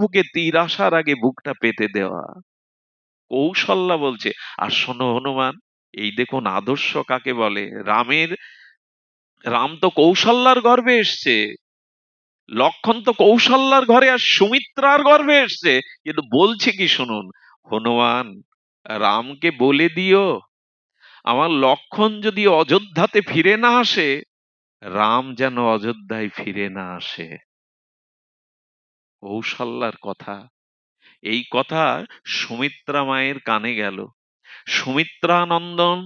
বুকে তীর আসার আগে বুকটা পেতে দেওয়া। কৌশল্যা বলছে, আর শোনো হনুমান, এই দেখুন আদর্শ কাকে বলে। রাম তো কৌশল্যার গর্ভে এসছে, লক্ষণ তো কৌশল্যার ঘরে আর সুমিত্রার গর্ভে এসছে, কিন্তু বলছে কি শুনুন, হনুমান রামকে বলে দিও আমার লক্ষণ যদি অযোধ্যাতে ফিরে না আসে, রাম যেন অযোধ্যায় ফিরে না আসে। কৌশল্যার কথা, এই কথা সুমিত্রা মায়ের কানে গেল। সুমিত্রা নন্দন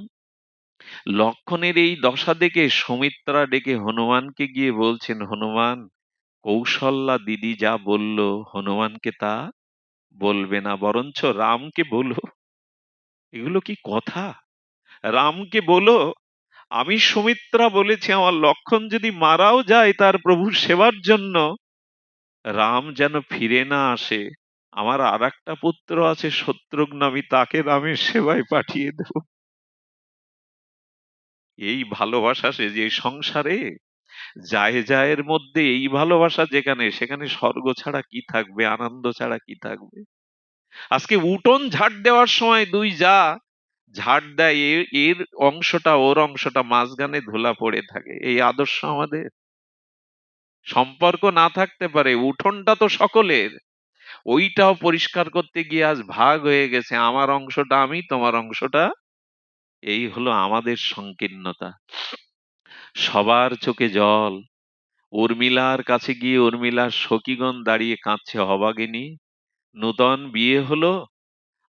লক্ষণের এই দশা দেখে সুমিত্রা ডেকে হনুমানকে গিয়ে বলছেন, হনুমান কৌশল্যা দিদি যা বলল হনুমানকে তা বলবে না, বরঞ্চ রামকে বলো। এগুলো কি কথা? রামকে বলো আমি সুমিত্রা বলেছি আমার লক্ষণ যদি মারাও যায় তার প্রভুর সেবার জন্য, রাম যেন ফিরে না আসে। আমার আর একটা পুত্র আছে শত্রুঘ্ন, আমি তাকে রামের সেবায় পাঠিয়ে দেব। এই ভালোবাসা সে যে সংসারে যায় যায়ের মধ্যে, এই ভালোবাসা যেখানে, সেখানে স্বর্গ ছাড়া কি থাকবে, আনন্দ ছাড়া কি থাকবে। আজকে উঠোন ঝাড় দেওয়ার সময় দুই যা ঝাড় দেয়, এর অংশটা ওর অংশটা মাঝখানে ধুলা পড়ে থাকে। এই আদর্শ আমাদের। সম্পর্ক না থাকতে পারে, উঠোনটা তো সকলের, ওইটাও পরিষ্কার করতে গিয়ে আজ ভাগ হয়ে গেছে, আমার অংশটা আমি, তোমার অংশটা। এই হলো আমাদের সংকীর্ণতা। সবার চোখে জল। উর্মিলার কাছে গিয়ে উর্মিলার সখীগণ দাঁড়িয়ে কাঁদছে, অভাগিনী নূতন বিয়ে হলো,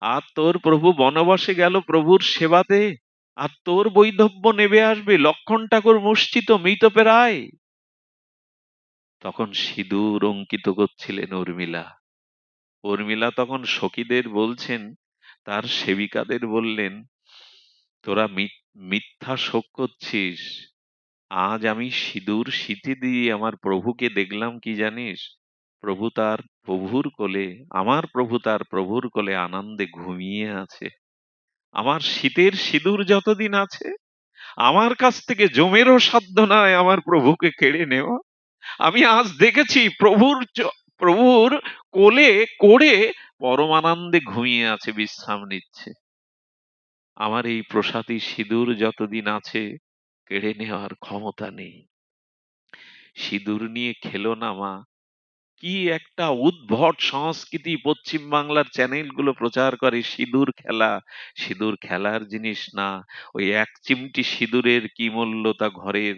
আর তোর প্রভু বনবাসে গেল প্রভুর সেবাতে, আর তোর বৈধব্য নেবে আসবে, লক্ষণ ঠাকুর মুষ্টিত মৃতপ্রায়। তখন সিঁদুর অঙ্কিত করছিলেন উর্মিলা। উর্মিলা তখন সখীদের বলছেন, তার সেবিকাদের বললেন, তোরা মিথ্যা শোক করছিস। আজ আমি সিঁদুর সিঁথি দিয়ে আমার প্রভুকে দেখলাম কি জানিস, প্রভু তার প্রভুর কোলে, আমার প্রভু তার প্রভুর কোলে আনন্দে ঘুমিয়ে আছে। আমার শীতের সিঁদুর যতদিন আছে, আমার কাছ থেকে জমেরও সাধ্য নয় আমার প্রভুকে কেড়ে নেওয়া। আমি আজ দেখেছি প্রভুর কোলে করে পরমানন্দে ঘুমিয়ে আছে, বিশ্রাম নিচ্ছে। আমার এই প্রসাদী সিঁদুর যতদিন আছে, কেড়ে নেওয়ার ক্ষমতা নেই। সিঁদুর নিয়ে খেলো না মা। কি একটা উদ্ভট সংস্কৃতি পশ্চিম বাংলার চ্যানেলগুলো প্রচার করে, সিঁদুর খেলা। সিঁদুর খেলার জিনিস না। ওই এক চিমটি সিঁদুরের কি মূল্য তা ঘরের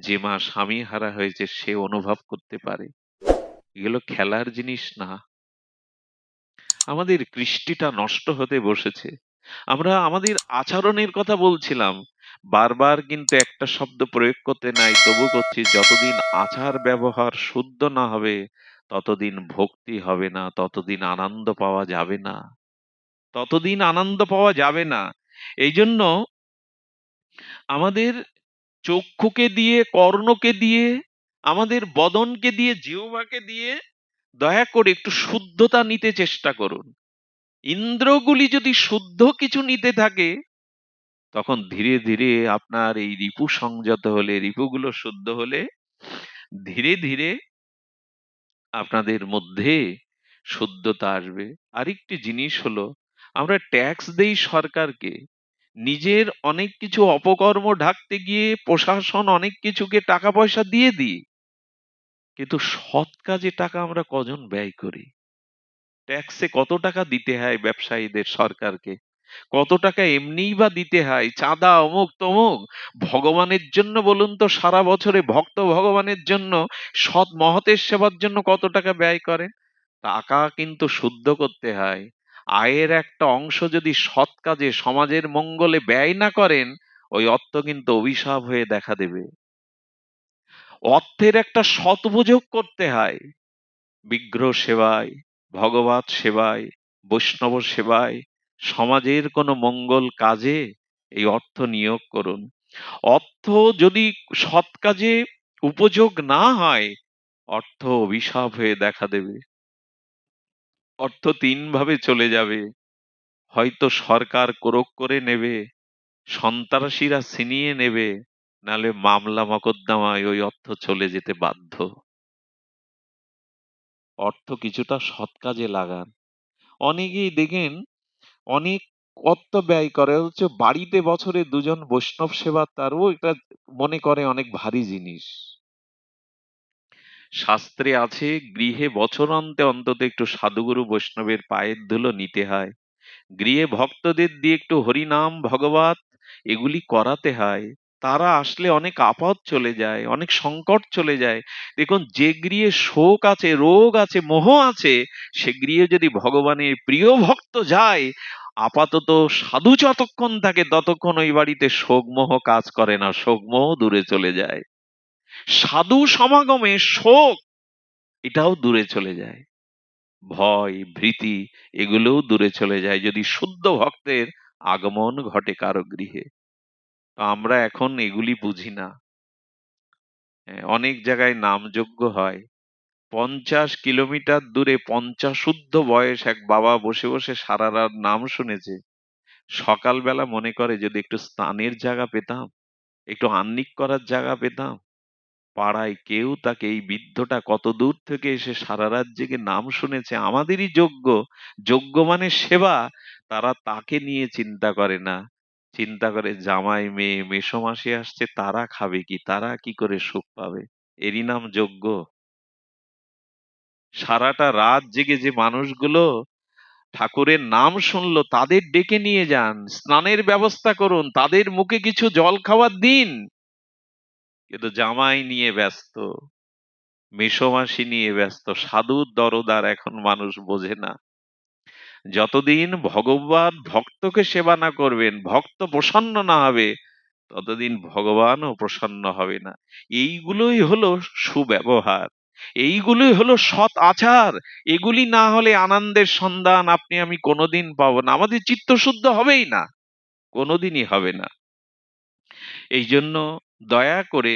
যে মা স্বামী হারা হয়েছে সে অনুভব করতে পারে। এগুলো খেলার জিনিস না। আমাদের কৃষ্টিটা নষ্ট হতে বসেছে। আমরা আমাদের আচরণের কথা বলছিলাম, বারবার কিন্তু একটা শব্দ প্রয়োগ করতে নাই, তবু করছি, যতদিন আচার ব্যবহার শুদ্ধ না হবে ততদিন ভক্তি হবে না, ততদিন আনন্দ পাওয়া যাবে না, ততদিন আনন্দ পাওয়া যাবে না। এই জন্য আমাদের চক্ষুকে দিয়ে, কর্ণকে দিয়ে, আমাদের বদনকে দিয়ে, জিহ্বাকে দিয়ে দয়া করে একটু শুদ্ধতা নিতে চেষ্টা করুন। ইন্দ্রগুলি যদি শুদ্ধ কিছু নিতে থাকে, তখন ধীরে ধীরে আপনার এই রিপু সংযত হলে, রিপুগুলো শুদ্ধ হলে, ধীরে ধীরে আপনাদের মধ্যে শুদ্ধতা আসবে। আরেকটি জিনিস হলো, আমরা ট্যাক্স দেই সরকারকে, নিজের অনেক কিছু অপকর্ম ঢাকতে গিয়ে প্রশাসন অনেক কিছুকে টাকা পয়সা দিয়ে দিই, কিন্তু সৎ কাজে টাকা আমরা কজন ব্যয় করি? ট্যাক্সে কত টাকা দিতে হয় ব্যবসায়ীদের সরকারকে, কত টাকা এমনিই বা দিতে হয়, চাঁদা অমুক তমুক। ভগবানের জন্য বলুন তো, সারা বছরে ভক্ত ভগবানের জন্য, সৎ মহতের সেবার জন্য কত টাকা ব্যয় করেন? টাকা কিন্তু শুদ্ধ করতে হয়। আয়ের একটা অংশ যদি সৎ কাজে, সমাজের মঙ্গলে ব্যয় না করেন, ওই অর্থ কিন্তু অভিশাপ হয়ে দেখা দেবে। অর্থের একটা সদুপযোগ করতে হয়। বিগ্রহ সেবায়, ভগবত সেবায়, বৈষ্ণব সেবায়, সমাজের কোনো মঙ্গল কাজে এই অর্থ নিয়োগ করুন। অর্থ যদি সৎ কাজে উপযোগ না হয়, অর্থ অভিশাপ হয়ে দেখা দেবে। অর্থ তিন ভাবে চলে যাবে, হয়তো সরকার ক্রোক করে নেবে, সন্ত্রাসীরা ছিনিয়ে নেবে, নালে মামলা মকদ্দমায় ওই অর্থ চলে যেতে বাধ্য। অর্থ কিছুটা সৎ কাজে লাগান। অনেকেই দেখেন অনেক অর্থ ব্যয় করে, হচ্ছে বাড়িতে বছরে 2 জন বৈষ্ণব সেবা তারও এটা মনে করে অনেক ভারী জিনিস। শাস্ত্রে আছে, গৃহে বছরান্তে অন্তত একটু সাধুগুরু বৈষ্ণবের পায়ের ধুলো নিতে হয়। গৃহে ভক্তদের দিয়ে একটু হরিনাম ভগবত এগুলি করাতে হয়। তারা আসলে অনেক আপদ চলে যায়, অনেক সংকট চলে যায়। দেখুন, যে গৃহে শোক আছে, রোগ আছে, মোহ আছে, সে গৃহে যদি ভগবানের প্রিয় ভক্ত যায়, আপাতত সাধু যতক্ষণ থাকে ততক্ষণ ওই বাড়িতে শোক মোহ কাজ করে না, শোক মোহ দূরে চলে যায়। সাধু সমাগমে শোক এটাও দূরে চলে যায়, ভয় ভীতি এগুলোও দূরে চলে যায় যদি শুদ্ধ ভক্তের আগমন ঘটে কারো গৃহে। তো আমরা এখন এগুলি বুঝি না। অনেক জায়গায় নামযজ্ঞ হয়, 50 কিলোমিটার দূরে 50 বয়স এক বাবা বসে বসে সারা রাত নাম শুনেছে। সকালবেলা মনে করে যদি একটু স্নানের জায়গা পেতাম, একটু আহ্নিক করার জায়গা পেতাম। পাড়ায় কেউ তাকে, এই বৃদ্ধটা কত দূর থেকে এসে সারা রাত জেগে নাম শুনেছে, আমাদেরই যোগ্য, যোগ্য মানে সেবা, তারা তাকে নিয়ে চিন্তা করে না। চিন্তা করে জামাই মেয়ে মেসোমাসি আসছে, তারা খাবে কি, তারা কি করে সুখ পাবে। এরই নাম যোগ্য? সারাটা রাত জেগে যে মানুষগুলো ঠাকুরের নাম শুনলো, তাদের ডেকে নিয়ে যান, স্নানের ব্যবস্থা করুন, তাদের মুখে কিছু জল খাওয়ার দিন। কিন্তু জামাই নিয়ে ব্যস্ত, মেসোমাসি নিয়ে ব্যস্ত, সাধুর দরদ আর এখন মানুষ বোঝে না। যতদিন ভগবান ভক্তকে সেবা না করবেন, ভক্ত প্রসন্ন না হবে, ততদিন ভগবানও প্রসন্ন হবে না। এইগুলোই হলো সুব্যবহার, এইগুলোই হলো সৎ আচার। এগুলি না হলে আনন্দের সন্ধান আপনি আমি কোনোদিন পাবো না, আমাদের চিত্ত শুদ্ধ হবেই না, কোনোদিনই হবে না। এই জন্য দয়া করে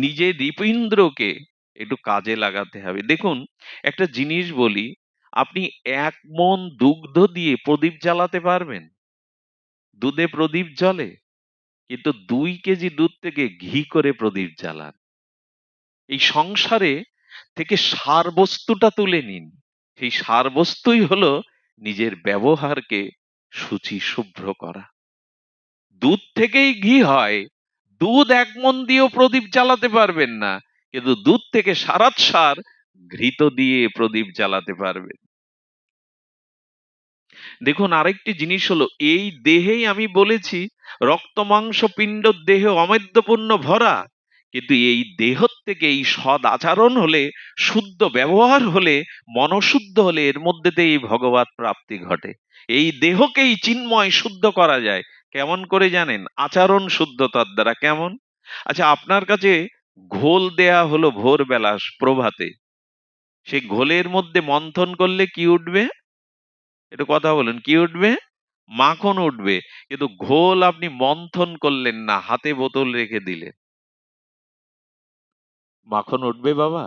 নিজের হৃদপিণ্ডকে একটু কাজে লাগাতে হবে। দেখুন, একটা জিনিস বলি, আপনি 1 মণ দুগ্ধ দিয়ে প্রদীপ জ্বালাতে পারবেন? দুধে প্রদীপ জ্বলে? কিন্তু 2 কেজি দুধ থেকে ঘি করে প্রদীপ জ্বালান। এই সংসারে থেকে সার বস্তুটা তুলে নিন। সেই সার বস্তুই হলো নিজের ব্যবহারকে শুচি শুভ্র করা। দুধ থেকেই ঘি হয়। দুধ 1 মণ দিয়েও প্রদীপ জ্বালাতে পারবেন না, কিন্তু দুধ থেকে সারাৎসার ঘৃত দিয়ে প্রদীপ জ্বালাতে পারবেন। দেখুন, আরেকটি জিনিস হলো, এই দেহেই আমি বলেছি রক্ত মাংস পিণ্ড দেহ অমেদ্যপূর্ণ ভরা, কিন্তু এই দেহ থেকে এই সদ আচরণ হলে, শুদ্ধ ব্যবহার হলে, মনশুদ্ধ হলে এর মধ্যে দিয়ে এই ভগবত প্রাপ্তি ঘটে। এই দেহকেই চিন্ময় শুদ্ধ করা যায়। কেমন করে জানেন? আচরণ শুদ্ধতার দ্বারা। কেমন? আচ্ছা, আপনার কাছে ঘোল দেয়া হলো ভোরবেলা প্রভাতে, সেই ঘোলের মধ্যে মন্থন করলে কি উঠবে? একটু কথা বলুন, কি উঠবে? মাখন উঠবে। কিন্তু ঘোল আপনি মন্থন করলেন না, হাতে বোতল রেখে দিলেন, মাখন উঠবে বাবা?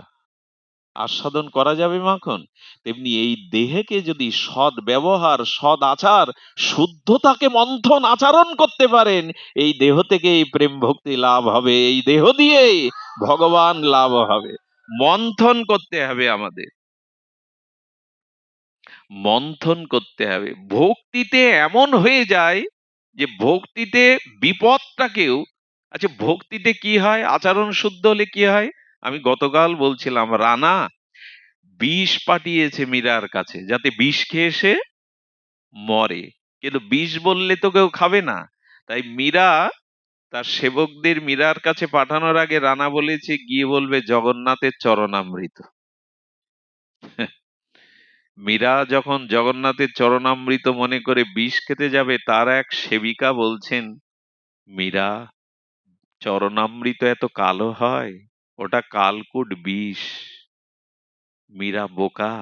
আস্বাদন করা যাবে মাখন? তেমনি এই দেহকে যদি সৎ ব্যবহার, সৎ আচার, শুদ্ধতাকে মন্থন আচরণ করতে পারেন, এই দেহ থেকে এই প্রেম ভক্তি লাভ হবে, এই দেহ দিয়েই ভগবান লাভ হবে। মন্থন করতে হবে আমাদের, মন্থন করতে হবে। ভক্তিতে এমন হয়ে যায় যে ভক্তিতে বিপদটাকেও, আচ্ছা ভক্তিতে কি হয়, আচরণ শুদ্ধ হলে কি হয়? আমি গতকাল বলছিলাম, রানা বিষ পাঠিয়েছে মীরার কাছে যাতে বিষ খেয়ে সে মরে, কিন্তু বিষ বললে তো কেউ খাবে না। তাই মীরা তার সেবকদের মীরার কাছে পাঠানোর আগে রানা বলেছে গিয়ে বলবে জগন্নাথের চরণামৃত। মীরা যখন জগন্নাথের চরণামৃত মনে করে বিষ খেতে যাবে, তার এক সেবিকা বলছেন, মীরা, চরণামৃত এত কালো হয়? ওটা কালকুট বিষ। মীরা বোকা?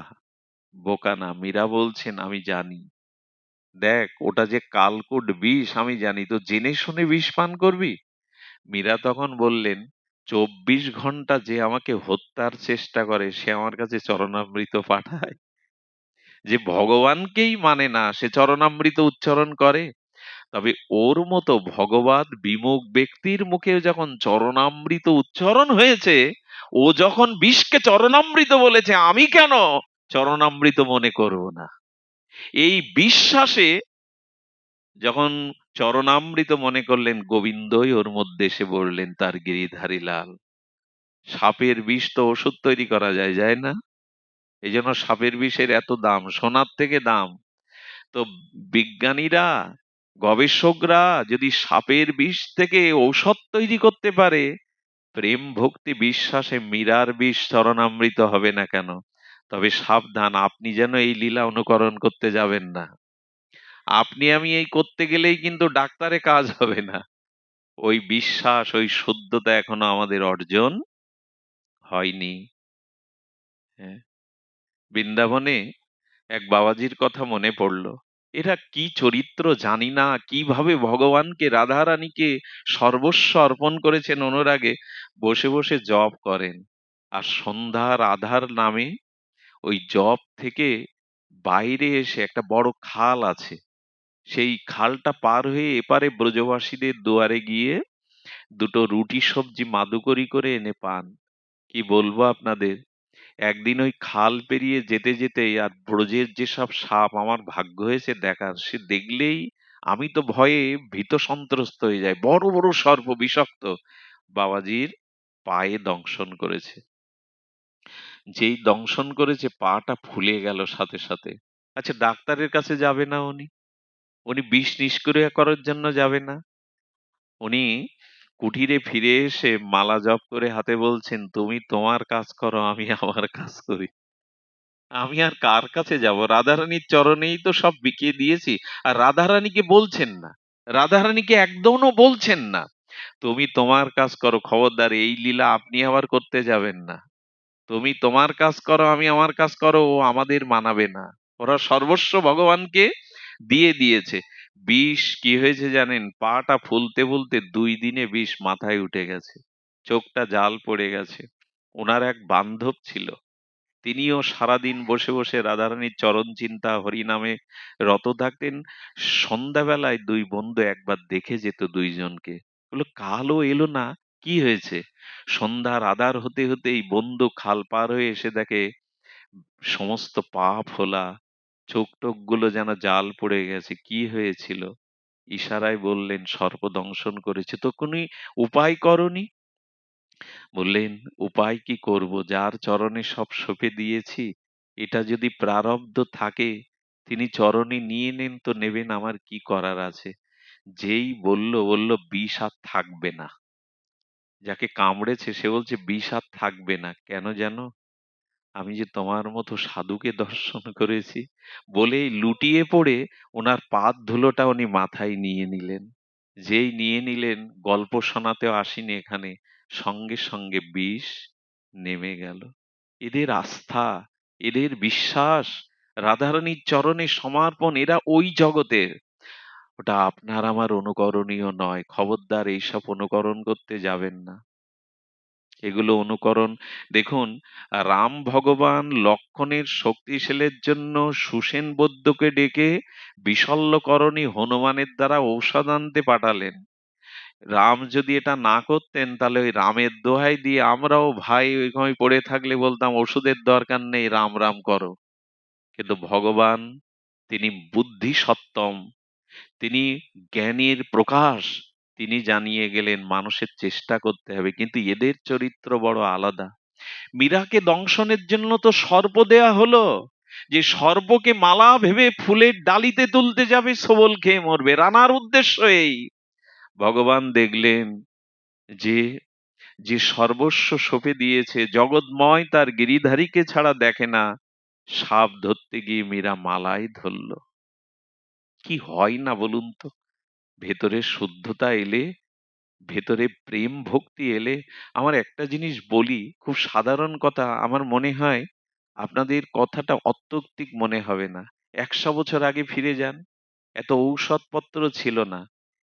বোকা না, মীরা বলছেন আমি জানি। দেখ, ওটা যে কালকুট বিষ আমি জানি, তো জেনে শুনে বিষ পান করবি? মীরা তখন বললেন, 24 ঘন্টা যে আমাকে হত্যার চেষ্টা করে সে আমার কাছে চরণামৃত পাঠায়? যে ভগবানকেই মানে না সে চরণামৃত উচ্চারণ করে? তবে ওর মতো ভগবত বিমুখ ব্যক্তির মুখে যখন চরণামৃত উচ্চারণ হয়েছে, ও যখন বিষকে চরণামৃত বলেছে, আমি কেন চরণামৃত মনে করব না। এই বিশ্বাসে যখন চরণামৃত মনে করলেন, গোবিন্দই ওর মধ্যে এসে বললেন, তার গিরিধারী লাল। সাপের বিষ তো ওষুধ তৈরি করা যায়, যায় না? এই জন্য সাপের বিষের এত দাম, সোনার থেকে দাম। তো বিজ্ঞানীরা, গবেষকরা যদি সাপের বিষ থেকে ঔষধ তৈরি করতে পারে, প্রেম ভক্তি বিশ্বাসে মীরার বিষ চরণামৃত হবে না কেন? তবে সাবধান, আপনি যেন এই লীলা অনুকরণ করতে যাবেন না। আপনি আমি এই করতে গেলেই কিন্তু ডাক্তারে কাজ হবে না। ওই বিশ্বাস, ওই শুদ্ধতা এখনো আমাদের অর্জন হয়নি। হ্যাঁ, বৃন্দাবনে এক বাবাজির কথা মনে পড়ল। এরা কি চরিত্র জানি না, কিভাবে ভগবানকে, রাধারানীকে সর্বস্ব অর্পণ করেছেন অনুরাগে, বসে বসে জপ করেন। আর সন্ধ্যার আধার নামে ওই জপ থেকে বাইরে এসে একটা বড় খাল আছে, সেই খালটা পার হয়ে এপারে ব্রজবাসীদের দুয়ারে গিয়ে দুটো রুটি সবজি মাদুকরি করে এনে পান। কি বলবো আপনাদের, একদিন ওই খাল পেরিয়ে যেতে যেতেই, আর ব্রজের যেসব সাপ আমার ভাগ্য হয়েছে দেখার, সে দেখলেই আমি তো ভয়ে ভীত সন্ত্রস্ত হয়ে যাই। বড় বড় সর্প, বিষাক্ত। বাবাজির পায়ে দংশন করেছে। যেই দংশন করেছে, পাটা ফুলে গেল সাথে সাথে। আচ্ছা, ডাক্তারের কাছে যাবে না উনি? উনি বিষ নিষ্ক্রিয় করার জন্য যাবে না? উনি কুটিরে ফিরে এসে মালা জপ করে হাতে বলছেন, তুমি তোমার কাজ করো, আমি আমার কাজ করি। আমি আর কার কাছে যাব? রাধারানীর চরণেই তো সব বিকিয়ে দিয়েছি। আর রাধারানীকে বলছেন না, রাধারানীকে একদমও বলছেন না, তুমি তোমার কাজ করো, খবরদার এই লীলা আপনি আবার করতে যাবেন না। তুমি তোমার কাজ করো, আমি আমার কাজ করো, ও আমাদের মানাবে না। ওরা সর্বস্ব ভগবানকে দিয়ে দিয়েছে। বিষ কি হয়েছে জানেন? পাটা ফুলতে ফুলতে 2 দিনে বিষ মাথায় উঠে গেছে, চোখটা জাল পড়ে গেছে। ওনার এক বান্ধব ছিল, তিনিও সারাদিন বসে বসে রাধারানীর চরণ চিন্তা হরিনামে রত থাকতেন। সন্ধ্যাবেলায় দুই বন্ধু একবার দেখে যেত দুইজনকে। বললো, কালও এলো না, কি হয়েছে? সন্ধ্যার আধার হতে হতেই বন্ধু খাল পার হয়ে এসে দেখে সমস্ত পা ফোলা, চোখ টোক গুলো যেন জাল পড়ে গেছে। কি হয়েছিল? ইশারায় বললেন, সর্পদংশন করেছে। তো কোনো উপায় করনি? বললেন, উপায় কি করব, যার চরণে সব সঁপে দিয়েছি, এটা যদি প্রারব্ধ থাকে, তিনি চরণে নিয়ে নেন তো নেবেন, আমার কি করার আছে? যেই বলল বিষ আর থাকবে না। যাকে কামড়েছে সে বলছে, বিষ আর থাকবে না। কেন জানো? আমি যে তোমার মতো সাধুকে দর্শন করেছি। বলেই লুটিয়ে পড়ে ওনার পাদ ধুলোটা উনি মাথায় নিয়ে নিলেন। যেই নিয়ে নিলেন, গল্প শোনাতেও আসিনি এখানে, সঙ্গে সঙ্গে বিষ নেমে গেল। এদের আস্থা, এদের বিশ্বাস, রাধারানীর চরণে সমর্পণ, এরা ওই জগতের। ওটা আপনার আমার অনুকরণীয় নয়। খবরদার এইসব অনুকরণ করতে যাবেন না। এগুলো অনুকরণ, দেখুন, রাম ভগবান লক্ষণের শক্তিশালের জন্য সুসেন বৈদ্যকে ডেকে বিশল্যকরণী হনুমানের দ্বারা ঔষধ আনতে পাঠালেন। রাম যদি এটা না করতেন, তাহলে ওই রামের দোহাই দিয়ে আমরাও ভাই ওইভাবে পড়ে থাকলে বলতাম, ওষুধের দরকার নেই, রাম রাম করো। কিন্তু ভগবান, তিনি বুদ্ধি সত্তম, তিনি জ্ঞানের প্রকাশ, তিনি জানিয়ে গেলেন মানুষের চেষ্টা করতে হবে। কিন্তু এদের চরিত্র বড় আলাদা। মীরাকে দংশনের জন্য তো সর্প দেয়া হলো, যে সর্পকে মালা ভেবে ফুলের ডালিতে তুলতে যাবে, সবল খেয়ে মরবে। রানার উদ্দেশ্য এই। ভগবান দেখলেন যে, যে সর্বস্ব সঁপে দিয়েছে, জগৎময় তার গিরিধারীকে ছাড়া দেখে না, সাপ ধরতে গিয়ে মীরা মালাই ধরলো। কি হয় না বলুন তো? ভেতরে শুদ্ধতা এলে, ভেতরে প্রেম ভক্তি এলে, আমার একটা জিনিস বলি, খুব সাধারণ কথা, আমার মনে হয় আপনাদের কথাটা অত্যৌক্তিক মনে হবে না। 100 বছর আগে ফিরে যান, এত ঔষধপত্র ছিল না,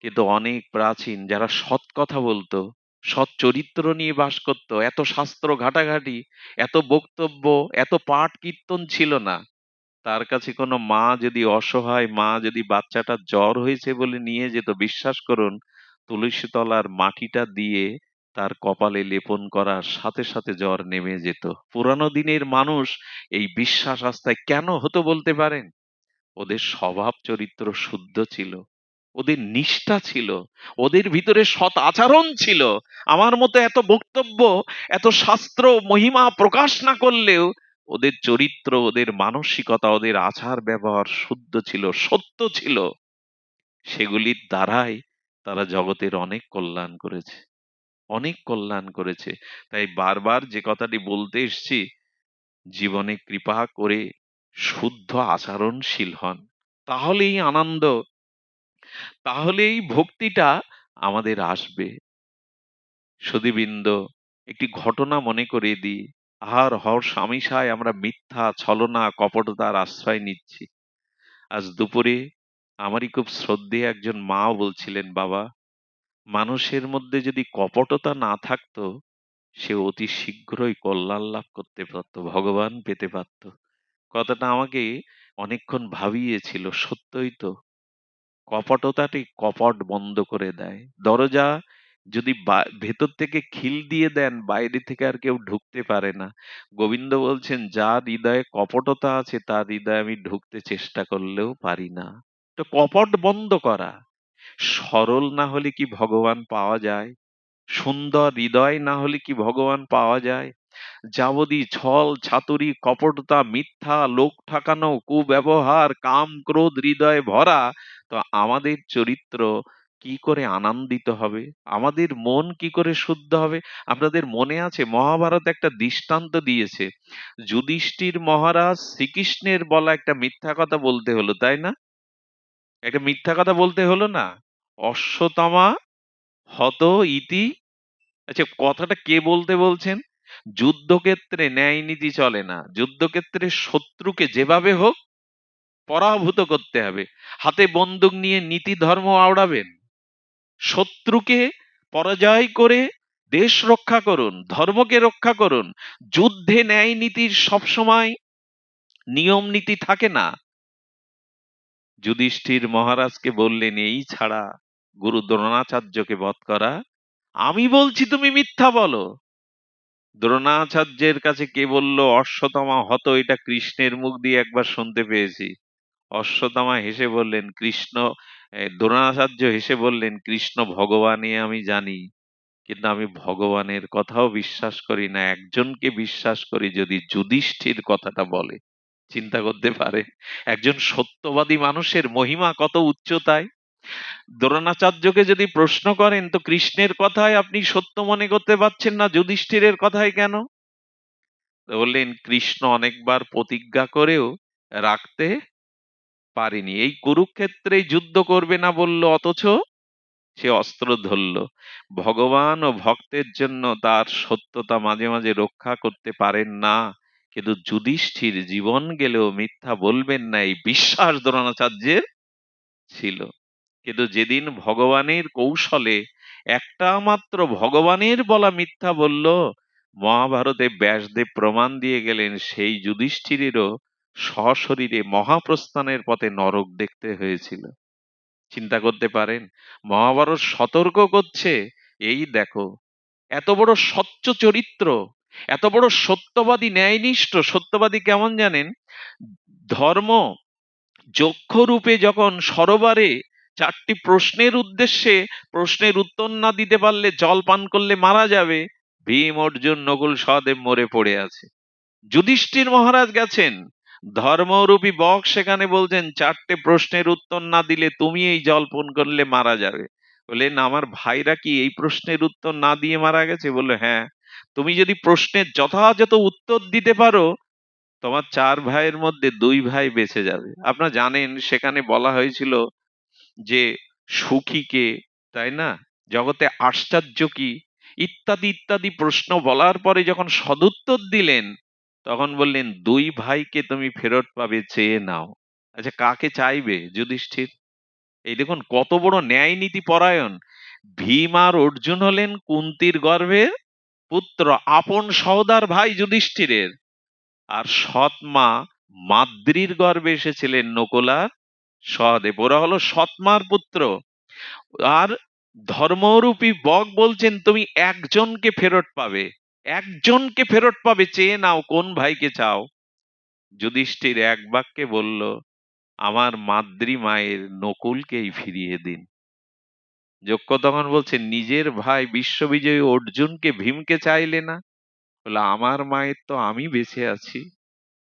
কিন্তু অনেক প্রাচীন যারা সৎ কথা বলতো, সৎ চরিত্র নিয়ে বাস করতো, এত শাস্ত্র ঘাটাঘাটি, এত বক্তব্য, এত পাঠ কীর্তন ছিল না। তার কাছে কোনো মা যদি অসহায় মা যদি বাচ্চাটার জ্বর হয়েছে বলে নিয়ে যেত, বিশ্বাস করুন, তুলসী তলার মাটিটা দিয়ে তার কপালে লেপন করার সাথে সাথে জ্বর নেমে যেত। পুরানো দিনের মানুষ এই বিশ্বাস আস্থায় কেন হতো বলতে পারেন? ওদের স্বভাব চরিত্র শুদ্ধ ছিল, ওদের নিষ্ঠা ছিল, ওদের ভিতরে সৎ আচরণ ছিল। আমার মতো এত বক্তব্য, এত শাস্ত্র মহিমা প্রকাশ না করলেও ওদের চরিত্র, ওদের মানসিকতা, ওদের আচার ব্যবহার শুদ্ধ ছিল, সত্য ছিল। সেগুলির দ্বারাই তারা জগতের অনেক কল্যাণ করেছে, অনেক কল্যাণ করেছে। তাই বারবার যে কথাটি বলতে এসছি, জীবনে কৃপা করে শুদ্ধ আচরণশীল হন, তাহলেই আনন্দ, তাহলেই ভক্তিটা আমাদের আসবে। সুধীবৃন্দ, একটি ঘটনা মনে করে দিই। আহার হর্ষ আমিষায় আমরা মিথ্যা, ছলনা, কপটতার আশ্রয় নিচ্ছি। আজ দুপুরে আমারই খুব শ্রদ্ধেয় একজন মা বলছিলেন, বাবা, মানুষের মধ্যে যদি কপটতা না থাকতো, সে অতি শীঘ্রই কল্যাণ লাভ করতে পারত, ভগবান পেতে পারত। কথাটা আমাকে অনেকক্ষণ ভাবিয়েছিল। সত্যই তো, কপটতাটি কপট বন্ধ করে দেয়। দরজা যদি ভেতর থেকে খিল দিয়ে দেন, বাইরে থেকে আর কেউ ঢুকতে পারে না। গোবিন্দ বলছেন, যার হৃদয়ে কপটতা আছে তার হৃদয়ে আমি ঢুকতে চেষ্টা করলেও পারি না। তো কপট বন্ধ করা। সরল না হলে কি ভগবান পাওয়া যায়? সুন্দর হৃদয় না হলে কি ভগবান পাওয়া যায়? যাবতীয় ছল ছাতুরি কপটতা মিথ্যা লোক ঠকানো কুব্যবহার কাম ক্রোধ হৃদয়ে ভরা, তো আমাদের চরিত্র কি করে আনন্দিত হবে? আমাদের মন কি করে শুদ্ধ হবে? আপনাদের মনে আছে মহাভারত একটা দৃষ্টান্ত দিয়েছে, যুধিষ্ঠির মহারাজ শ্রীকৃষ্ণের বলা একটা মিথ্যা কথা বলতে হলো, তাই না? একটা মিথ্যা কথা বলতে হলো না? অশ্বত্থামা হত ইতি। আচ্ছা, কথাটা কে বলতে বলছেন? যুদ্ধক্ষেত্রে ন্যায় নীতি চলে না, যুদ্ধক্ষেত্রে শত্রুকে যেভাবে হোক পরাভূত করতে হবে। হাতে বন্দুক নিয়ে নীতি ধর্ম আওড়াবেন? শত্রুকে পরাজয় করে দেশ রক্ষা করুন, ধর্মকে রক্ষা করুন। যুদ্ধে ন্যায় নীতির সবসময় নিয়ম নীতি থাকে না। যুধিষ্ঠির মহারাজকে বললেন, এই ছাড়া গুরু দ্রোণাচার্যকে বধ করা? আমি বলছি তুমি মিথ্যা বলো। দ্রোণাচার্যের কাছে কে বলল অশ্বত্থামা হত? এটা কৃষ্ণের মুখ দিয়ে একবার শুনতে পেয়েছি। অশ্বত্থামা হেসে বললেন, দ্রোণাচার্য হেসে বললেন, কৃষ্ণ ভগবানই আমি জানি, কিন্তু আমি ভগবানের কথাও বিশ্বাস করি না, একজনকে বিশ্বাস করি, যদি যুধিষ্ঠির কথাটা বলে। চিন্তা করতে পারে একজন সত্যবাদী মানুষের মহিমা কত উচ্চতায়। দ্রোণাচার্যকে যদি প্রশ্ন করেন, তো কৃষ্ণের কথায় আপনি সত্য মনে করতে পারছেন না, যুধিষ্ঠিরের কথায় কেন? বললেন, কৃষ্ণ অনেকবার প্রতিজ্ঞা করেও রাখতে পারেনি। এই কুরুক্ষেত্রে যুদ্ধ করবে না বলল, অথচ সে অস্ত্র ধরল। ভগবান ও ভক্তের জন্য তার সত্যতা মাঝে মাঝে রক্ষা করতে পারেন না, কিন্তু যুধিষ্ঠির জীবন গেলেও মিথ্যা বলবেন না, এই বিশ্বাস দ্রোণাচার্যের ছিল। কিন্তু যেদিন ভগবানের কৌশলে একটা মাত্র ভগবানের বলা মিথ্যা বলল, মহাভারতে ব্যাসদেব প্রমাণ দিয়ে গেলেন, সেই যুধিষ্ঠিরেরও সশরীরে মহাপ্রস্থানের পথে নরক দেখতে হয়েছিল। চিন্তা করতে পারেন? মহাভারত সতর্ক করছে, এই দেখো, এত বড় স্বচ্ছ চরিত্র, এত বড় সত্যবাদী ন্যায়নিষ্ঠ। সত্যবাদী কেমন জানেন? ধর্ম যক্ষ রূপে যখন সরোবরে চারটি প্রশ্নের উদ্দেশ্যে, প্রশ্নের উত্তর না দিতে পারলে জল পান করলে মারা যাবে, ভীম অর্জুন নকুল সহদেব মরে পড়ে আছে। যুধিষ্ঠির মহারাজ গেছেন, ধর্মরূপী বক সেখানে বলছেন, চারটে প্রশ্নের উত্তর না দিলে তুমি এই জল পান করলে মারা যাবে। বললেন, আমার ভাইরা কি এই প্রশ্নের উত্তর না দিয়ে মারা গেছে? বললো, হ্যাঁ। তুমি যদি প্রশ্নের যথাযথ উত্তর দিতে পারো, তোমার চার ভাইয়ের মধ্যে দুই ভাই বেঁচে যাবে। আপনারা জানেন সেখানে বলা হয়েছিল যে সুখী কে, তাই না, জগতে আশ্চর্য কি, ইত্যাদি ইত্যাদি প্রশ্ন বলার পরে যখন সদুত্তর দিলেন, তখন বললেন, দুই ভাইকে তুমি ফেরত পাবে, চেয়ে নাও। আচ্ছা, কাকে চাইবে যুধিষ্ঠির? এই দেখুন কত বড় ন্যায় নীতি পরায়ণ। ভীম আর অর্জুন হলেন কুন্তির গর্ভের পুত্র, আপন সহোদর ভাই যুধিষ্ঠিরের। আর সৎ মা মাদ্রির গর্ভে এসেছিলেন নকুল আর সহদেব, ওরা হলো সৎমার পুত্র। আর ধর্মরূপী বক বলছেন তুমি একজনকে ফেরত পাবে, একজনকে ফেরত পাবে, চেয়ে নাও কোন ভাইকে চাও। যুধিষ্ঠির এক বাক্যে বলল, আমার মাদ্রী-মায়ের নকুলকেই ফিরিয়ে দিন। যক্ষ তখন বলছে, নিজের ভাই বিশ্ববিজয়ী অর্জুনকে, ভীমকে চাইলে না? বলে, আমার মায়ের তো আমি বেঁচে আছি,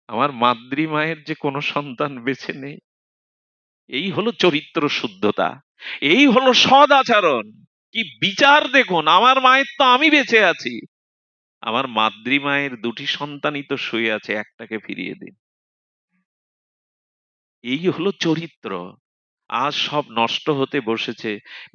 আমার মাদ্রী-মায়ের যে কোনো সন্তান বেঁচে নেই। এই হলো চরিত্র শুদ্ধতা, এই হলো সদ আচরণ। কি বিচার দেখুন, আমার মায়ের তো আমি বেঁচে আছি, আমার মাদ্রী-মায়ের দুটি সন্তানই তো শুয়ে আছে, একটাকে ফিরিয়ে দিন। এই হলো চরিত্র। আজ সব নষ্ট হতে বসেছে,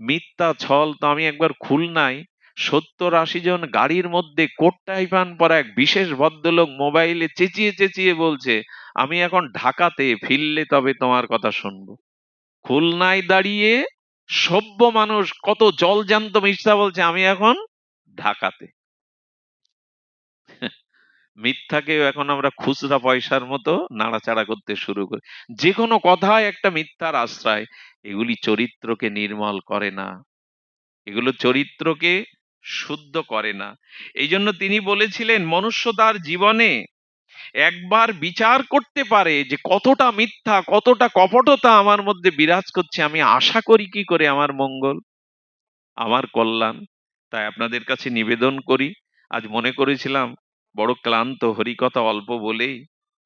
মিথ্যা ছল। তো আমি একবার খুলনায় 70-80 জন গাড়ির মধ্যে কোট টাই পান পরা এক বিশেষ ভদ্রলোক মোবাইলে চেঁচিয়ে চেঁচিয়ে বলছে, আমি এখন ঢাকাতে, ফিরলে তবে তোমার কথা শুনবো। খুলনায় দাঁড়িয়ে সভ্য মানুষ কত জলজান্ত মিথ্যা বলছে, আমি এখন ঢাকাতে। মিথ্যাকেও এখন আমরা খুচরা পয়সার মতো নাড়াচাড়া করতে শুরু করি, যে কোনো কথায় একটা মিথ্যার আশ্রয়। এগুলি চরিত্রকে নির্মল করে না, এগুলো চরিত্রকে শুদ্ধ করে না। এই জন্য তিনি বলেছিলেন, মনুষ্য তার জীবনে একবার বিচার করতে পারে যে কতটা মিথ্যা, কতটা কপটতা আমার মধ্যে বিরাজ করছে, আমি আশা করি কি করে আমার মঙ্গল, আমার কল্যাণ। তাই আপনাদের কাছে নিবেদন করি, আজ মনে করেছিলাম বড় ক্লান্ত, হরিকথা অল্প বলেই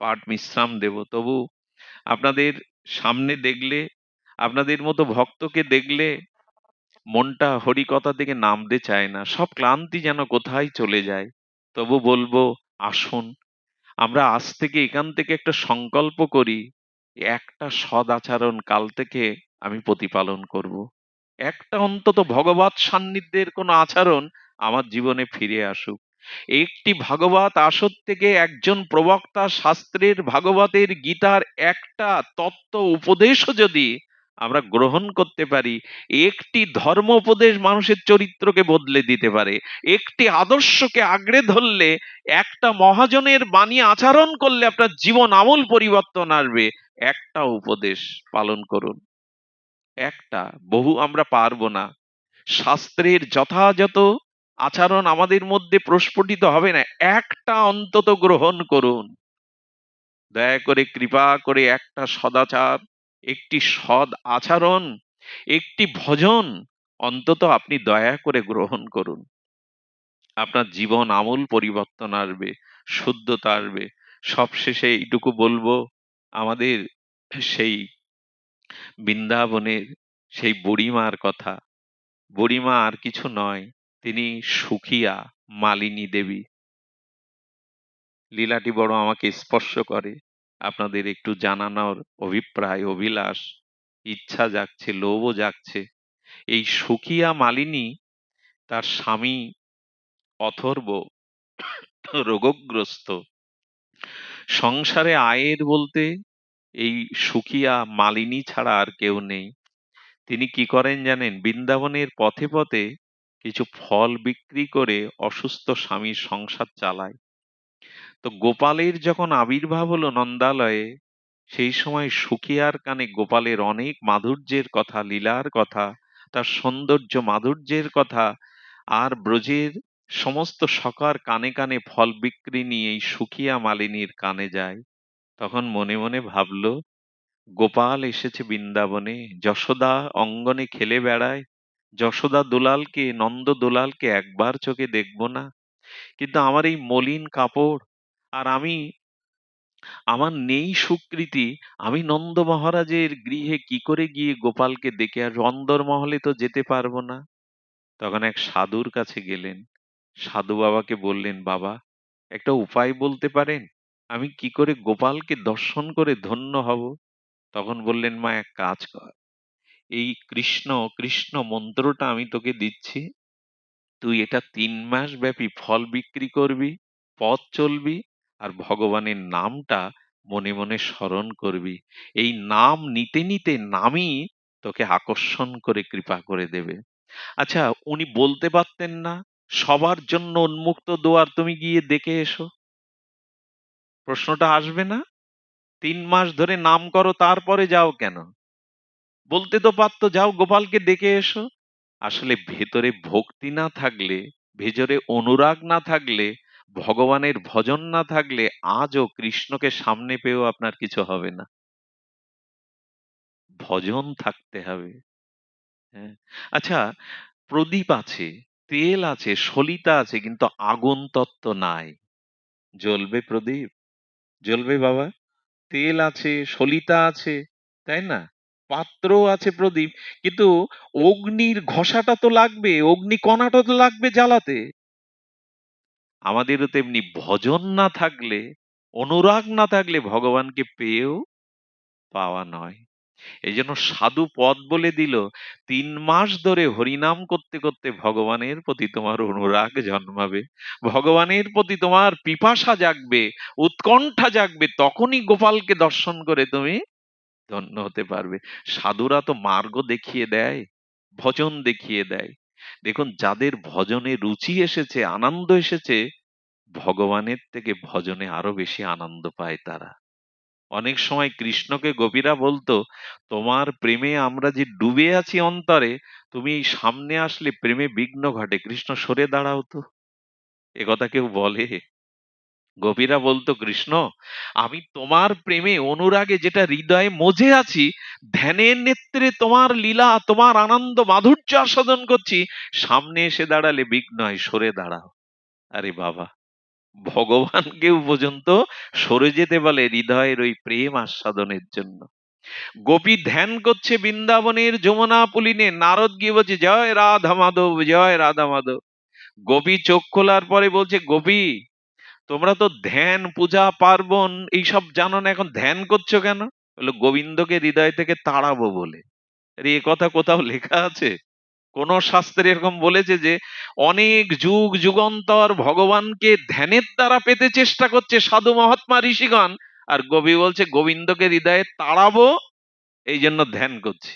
পাঠ বিশ্রাম দেব, তবু আপনাদের সামনে দেখলে, আপনাদের মতো ভক্তকে দেখলে মনটা হরিকথা থেকে নামতে চায় না, সব ক্লান্তি যেন কোথায় চলে যায়। তবু বলবো, আসুন আমরা আজ থেকে এখান থেকে একটা সংকল্প করি, একটা সদ আচরণ কাল থেকে আমি প্রতিপালন করব। একটা অন্তত ভগবত সান্নিধ্যের কোনো আচরণ আমার জীবনে ফিরে আসুক। একটি ভাগবত আসর থেকে একজন প্রবক্তা শাস্ত্রের, ভাগবতের, গীতার একটা তত্ত্ব উপদেশও যদি আমরা গ্রহণ করতে পারি, একটি ধর্ম উপদেশ মানুষের চরিত্রকে বদলে দিতে পারে। একটি আদর্শকে আঁকড়ে ধরলে, একটা মহাজনের বাণী আচরণ করলে আপনার জীবন আমূল পরিবর্তন আসবে। একটা উপদেশ পালন করুন, একটা, বহু আমরা পারবো না। শাস্ত্রের যথাযথ আচরণ আমাদের মধ্যে প্রস্ফুটিত হবে না, একটা অন্তত গ্রহণ করুন। দয়া করে, কৃপা করে একটা সদাচার, একটি সদ আচরণ, একটি ভজন অন্তত আপনি দয়া করে গ্রহণ করুন। আপনার জীবন আমূল পরিবর্তন আসবে, শুদ্ধতা আসবে। সবশেষে এইটুকু বলবো, আমাদের সেই বৃন্দাবনের সেই বুড়িমার কথা। বুড়িমা আর কিছু নয়, তিনি সুখিয়া মালিনী দেবী। লীলাটি বড় আমাকে স্পর্শ করে, আপনাদের একটু জানানোর অভিপ্রায়, অভিলাষ, ইচ্ছা জাগছে, লোভও জাগছে। এই সুখিয়া মালিনী, তার স্বামী অথর্ব রোগগ্রস্ত। সংসারে আয়ের বলতে এই সুখিয়া মালিনী ছাড়া আর কেউ নেই। তিনি কি করেন জানেন? বৃন্দাবনের পথে পথে কিছু ফল বিক্রি করে অসুস্থ স্বামীর সংসার চালায়। তো গোপালের যখন আবির্ভাব হলো নন্দালয়ে, সেই সময় সুখিয়ার কানে গোপালের অনেক মাধুর্যের কথা, লীলার কথা, তার সৌন্দর্য মাধুর্যের কথা, আর ব্রজের সমস্ত সখার কানে কানে ফল বিক্রি নিয়ে এই সুখিয়া মালিনীর কানে যায়। তখন মনে মনে ভাবলো, গোপাল এসেছে বৃন্দাবনে, যশোদা অঙ্গনে খেলে বেড়ায়, যশোদা দুলালকে, নন্দ দুলালকে একবার চোখে দেখবো না? কিন্তু আমার এই মলিন কাপড়, আর আমি, আমার নেই সুকৃতি, আমি নন্দ মহারাজের গৃহে কি করে গিয়ে গোপালকে দেখে আসবো? অন্দরমহলে তো যেতে পারবো না। তখন এক সাধুর কাছে গেলেন, সাধু বাবাকে বললেন, বাবা একটা উপায় বলতে পারেন, আমি কি করে গোপালকে দর্শন করে ধন্য হব? তখন বললেন, মা এক কাজ কর, এই কৃষ্ণ কৃষ্ণ মন্ত্রটা আমি তোকে দিচ্ছি, তুই এটা 3 মাস ব্যাপী ফল বিক্রি করবি, পথ চলবি, আর ভগবানের নামটা মনে মনে স্মরণ করবি। এই নাম নিতে নিতে নামই তোকে আকর্ষণ করে কৃপা করে দেবে। আচ্ছা, উনি বলতে পারতেন না, সবার জন্য উন্মুক্ত দুয়ার, তুমি গিয়ে দেখে এসো? প্রশ্নটা আসবে না? 3 মাস ধরে নাম করো, তারপরে যাও কেন? বলতে তো পারতো, যাও গোপালকে দেখে এসো। আসলে ভেতরে ভক্তি না থাকলে, ভেতরে অনুরাগ না থাকলে, ভগবানের ভজন না থাকলে আজও কৃষ্ণকে সামনে পেয়েও আপনার কিছু হবে না। ভজন থাকতে হবে। হ্যাঁ। আচ্ছা, প্রদীপ আছে, তেল আছে, সলিতা আছে, কিন্তু আগুন তত্ত্ব নাই। জ্বলবে প্রদীপ? জ্বলবে বাবা? তেল আছে, সলিতা আছে, তাই না? পাত্র আছে প্রদীপ, কিন্তু অগ্নির ঘষাটা তো লাগবে, অগ্নি কণাটা তো লাগবে জ্বালাতে। আমাদেরও তেমনি ভজন না থাকলে, অনুরাগ না থাকলে ভগবানকে পেয়েও পাওয়া নয়। এই জন্য সাধু পদ বলে দিল, 3 মাস ধরে হরিনাম করতে করতে ভগবানের প্রতি তোমার অনুরাগ জন্মাবে, ভগবানের প্রতি তোমার পিপাসা জাগবে, উৎকণ্ঠা জাগবে, তখনই গোপালকে দর্শন করে তুমি ধন্য হতে পারবে। সাধুরা তো মার্গ দেখিয়ে দেয়, ভজন দেখিয়ে দেয়। দেখুন, যাদের ভজনে রুচি এসেছে, আনন্দ এসেছে, ভগবানের থেকে ভজনে আরো বেশি আনন্দ পায় তারা। অনেক সময় কৃষ্ণকে গোপীরা বলতো, তোমার প্রেমে আমরা যে ডুবে আছি অন্তরে, তুমি এই সামনে আসলে প্রেমে বিঘ্ন ঘটে, কৃষ্ণ সরে দাঁড়াও তো। এ কথা কেউ বলে? গোপীরা বলতো, কৃষ্ণ আমি তোমার প্রেমে অনুরাগে যেটা হৃদয়ে মজে আছি, ধ্যানের নেত্রে তোমার লীলা, তোমার আনন্দ মাধুর্য আস্বাদন করছি, সামনে এসে দাঁড়ালে বিঘ্ন হয়, সরে দাঁড়াও। আরে বাবা, ভগবানকেও পর্যন্ত সরে যেতে বলে হৃদয়ের ওই প্রেম আস্বাদনের জন্য। গোপী ধ্যান করছে বৃন্দাবনের যমুনা পুলিনে, নারদ গিয়ে বলছে, জয় রাধা মাধব, জয় রাধা মাধব। গোপী চোখ খোলার পরে বলছে, গোপী তোমরা তো ধ্যান, পূজা, পার্বণ এইসব জানো না, এখন ধ্যান করছো কেন? বললো, গোবিন্দকে হৃদয় থেকে তাড়াবো বলে। আরে এ কথা কোথাও লেখা আছে? কোন শাস্ত্রে এরকম বলেছে যে অনেক যুগ যুগান্তর ভগবানকে ধ্যানের দ্বারা পেতে চেষ্টা করছে সাধু মহাত্মা ঋষিগণ, আর কবি বলছে গোবিন্দকে হৃদয়ে তাড়াবো, এই জন্য ধ্যান করছি।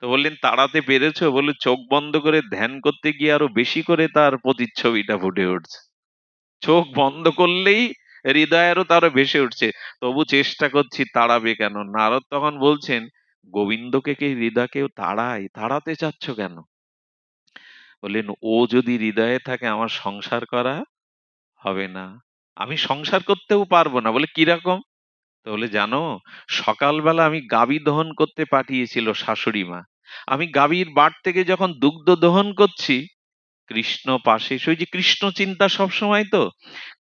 তো বললেন, তাড়াতে পেরেছো? বলে, চোখ বন্ধ করে ধ্যান করতে গিয়ে আরো বেশি করে তার প্রতিচ্ছবিটা ফুটে উঠছে। চোখ বন্ধ করলেই হৃদয় আরো তারও ভেসে উঠছে। তবু চেষ্টা করছি, তাড়াবে কেন? নারদ তখন বলছেন, গোবিন্দকে কি হৃদয় কেউ তাড়ায়? তাড়াতে চাচ্ছ কেন? বললেন, ও যদি হৃদয়ে থাকে আমার সংসার করা হবে না, আমি সংসার করতেও পারবো না। বলে, কিরকম? তো বলে, জানো, সকালবেলা আমি গাভী দহন করতে পাঠিয়েছিল শাশুড়ি মা, আমি গাভীর বাট থেকে যখন দুগ্ধ দহন করছি, কৃষ্ণ পাশে এসে, ওই যে কৃষ্ণ চিন্তা সব সময়, তো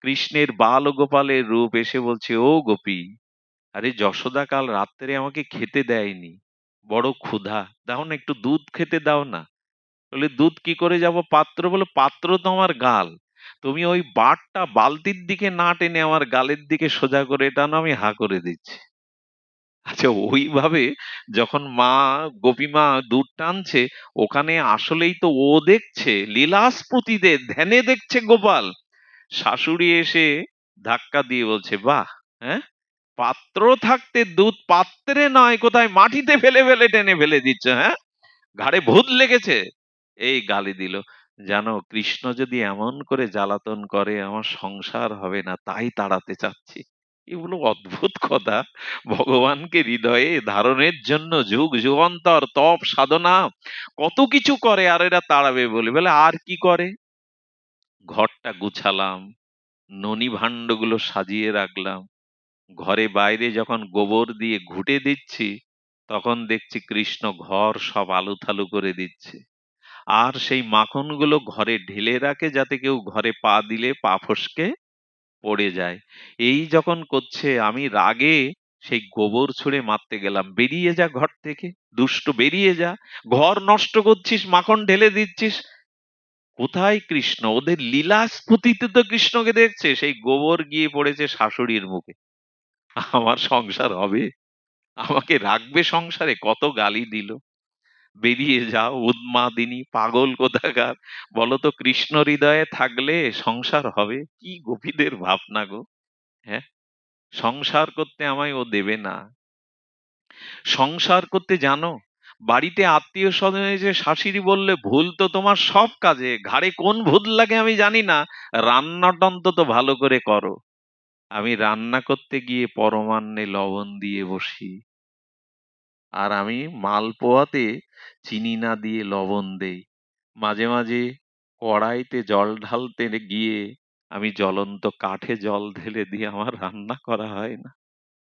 কৃষ্ণের বাল গোপালের রূপ এসে বলছে, ও গোপী, আরে যশোদা কাল রাত্রে আমাকে খেতে দেয়নি, বড় ক্ষুধা, দাও না একটু দুধ খেতে দাও না। বলে, দুধ কি করে যাব পাত্র? বলে, পাত্র তো আমার গাল, তুমি ওই বাটটা বালতির দিকে না টেনে আমার গালের দিকে সোজা করে টানো, আমি হা করে দিচ্ছি। আচ্ছা, ওইভাবে যখন মা, গোপীমা দুধ টানছে, ওখানে আসলেই তো ও দেখছে লীলাস্ফুটিতে ধ্যানে দেখছে গোপাল। শাশুড়ি এসে ধাক্কা দিয়ে বলছে, বাহ, হ্যাঁ, পাত্র থাকতে দুধ পাত্রে নয় কোথায় মাটিতে ফেলে ফেলে টেনে ফেলে দিচ্ছ, হ্যাঁ, ঘাড়ে ভূত লেগেছে, এই গালি দিল। জানো, কৃষ্ণ যদি এমন করে জ্বালাতন করে আমার সংসার হবে না, তাই তাড়াতে চাচ্ছি। এগুলো অদ্ভুত কথা। ভগবানকে হৃদয়ে ধারণের জন্য যুগ যুগান্তর তপ সাধনা কত কিছু করে, আর এরা তাড়াবে বলে? বলে, আর কি করে? ঘরটা গুছালাম, ননি ভাণ্ডগুলো সাজিয়ে রাখলাম, ঘরে বাইরে যখন গোবর দিয়ে ঘুঁটে দিচ্ছি, তখন দেখছি কৃষ্ণ ঘর সব আলুথালু করে দিচ্ছে, আর সেই মাখনগুলো ঘরে ঢেলে রাখে যাতে কেউ ঘরে পা দিলে পা ফসকে পড়ে যায়। এই যখন করছে, আমি রাগে সেই গোবর ছুঁড়ে মারতে গেলাম, বেরিয়ে যা ঘর থেকে, দুষ্ট বেরিয়ে যা, ঘর নষ্ট করছিস, মাখন ঢেলে দিচ্ছিস। কোথায় কৃষ্ণ? ওদের লীলা স্ফুটিতে তো কৃষ্ণকে দেখছে, সেই গোবর গিয়ে পড়েছে শাশুড়ির মুখে। আমার সংসার হবে? আমাকে রাখবে সংসারে? কত গালি দিল, বেরিয়ে যাও উন্মাদিনী, পাগল কোথাকার। বলতো, কৃষ্ণ হৃদয়ে থাকলে সংসার হবে? কি গোপীদের ভাবনা গো। হ্যাঁ, সংসার করতে আমায় ও দেবে না। সংসার করতে, জানো, বাড়িতে আত্মীয় স্বজন এসে শাশুড়ি বললে, ভুল তো তোমার সব কাজে, ঘাড়ে কোন ভূত লাগে আমি জানি না, রান্নাটা অন্তত ভালো করে করো। আমি রান্না করতে গিয়ে পরমান্নে লবণ দিয়ে বসি, আর আমি মালপোয়াতে চিনি না দিয়ে লবণ দেই। মাঝে মাঝে কড়াইতে জল ঢালতে গিয়ে আমি জ্বলন্ত কাঠে জল ঢেলে দিয়ে আমার রান্না করা হয় না।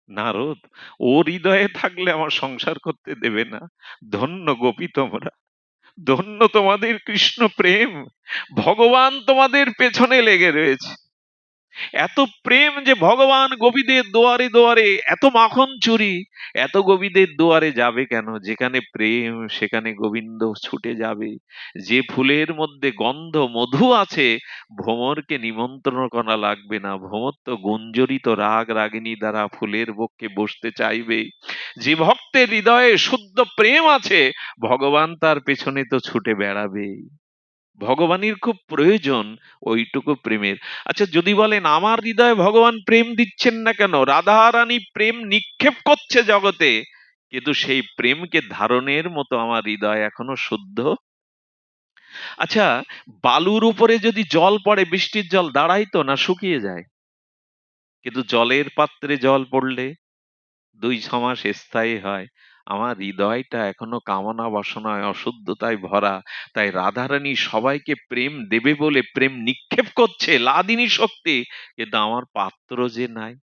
নারদ, ও হৃদয়ে থাকলে আমার সংসার করতে দেবে না। ধন্য গোপী তোমরা, ধন্য তোমাদের কৃষ্ণ প্রেম। ভগবান তোমাদের পেছনে লেগে রয়েছে। এত প্রেম যে ভগবান গোপীদের দুয়ারে দুয়ারে, এত মাখন চুরি, এত গোপীদের দুয়ারে যাবে কেন? যেখানে প্রেম সেখানে গোবিন্দ ছুটে যাবে। যে ফুলের মধ্যে গন্ধ মধু আছে, ভ্রমরকে নিমন্ত্রণ করা লাগবে না। ভ্রমর তো গুঞ্জরিত রাগ রাগিনী দ্বারা ফুলের বক্ষে বসতে চাইবে। যে ভক্তের হৃদয়ে শুদ্ধ প্রেম আছে, ভগবান তার পেছনে তো ছুটে বেড়াবে। ভগবানের খুব প্রয়োজন ওইটুকু প্রেমের। আচ্ছা, যদি বলেন আমার হৃদয়ে ভগবান প্রেম দিচ্ছেন না কেন? রাধা রানী প্রেম নিক্ষেপ করছে জগতে, কিন্তু সেই প্রেমকে ধারণের মতো আমার হৃদয় এখনো শুদ্ধ। আচ্ছা, বালুর উপরে যদি জল পড়ে, বৃষ্টির জল দাঁড়ায় তো না, শুকিয়ে যায়? কিন্তু জলের পাত্রে জল পড়লে ২-৬ মাস স্থায়ী হয়। আমার হৃদয়টা এখনো কামনা বাসনায় অশুদ্ধতায় ভরা। তাই রাধারানী সবাইকে প্রেম দেবে বলে প্রেম নিক্ষেপ করছে, লাদিনী শক্তি, কিন্তু আমার পাত্র যে নাই।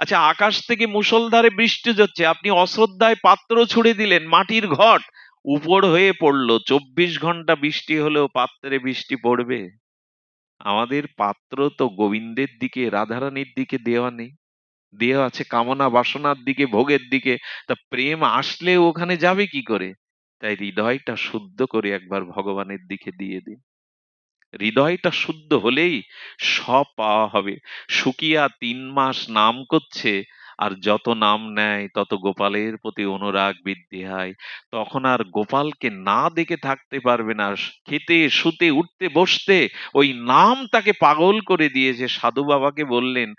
আচ্ছা, আকাশ থেকে মুষলধারে বৃষ্টি হচ্ছে, আপনি অশ্রদ্ধায় পাত্র ছুড়ে দিলেন, মাটির ঘট উপর হয়ে পড়লো, ২৪ ঘন্টা বৃষ্টি হলেও পাত্রে বৃষ্টি পড়বে? আমাদের পাত্র তো গোবিন্দের দিকে, রাধারানীর দিকে দেওয়া নেই, দেহ আছে কামনা বাসনার দিকে, ভোগের দিকে। তা প্রেম আসলে ওখানে যাবে কি করে? তাই হৃদয়টা শুদ্ধ করে একবার ভগবানের দিকে দিয়ে দিন। হৃদয়টা শুদ্ধ হলেই সব পাওয়া হবে। শুকিয়া ৩ মাস নাম করছে, আর যত নাম নেয় তত গোপালের প্রতি অনুরাগ বৃদ্ধি হয়। তখন আর গোপালকে না দেখে থাকতে পারবে না। খেতে শুতে উঠতে বসতে ওই নাম তাকে পাগল করে দিয়েছে। সাধু বাবাকে বললেন,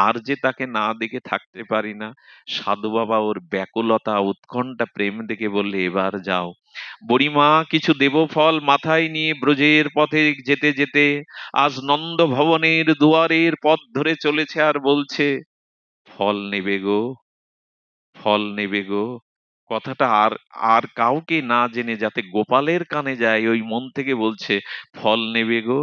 আর যে তাকে না দেখে থাকতে পারি না। সাধু বাবা ওর ব্যাকুলতা উৎকণ্ঠা প্রেম দেখে বললে, এবার যাও বুড়িমা, কিছু দেব ফল মাথায় নিয়ে ব্রজের পথে যেতে যেতে আজ নন্দ ভবনের দুয়ারের পথ ধরে চলেছে, আর বলছে, ফল নেবে গো, ফল নেবে গো। কথাটা আর আর কাউকে না জেনে যাতে গোপালের কানে যায়, ওই মন থেকে বলছে, ফল নেবে গো।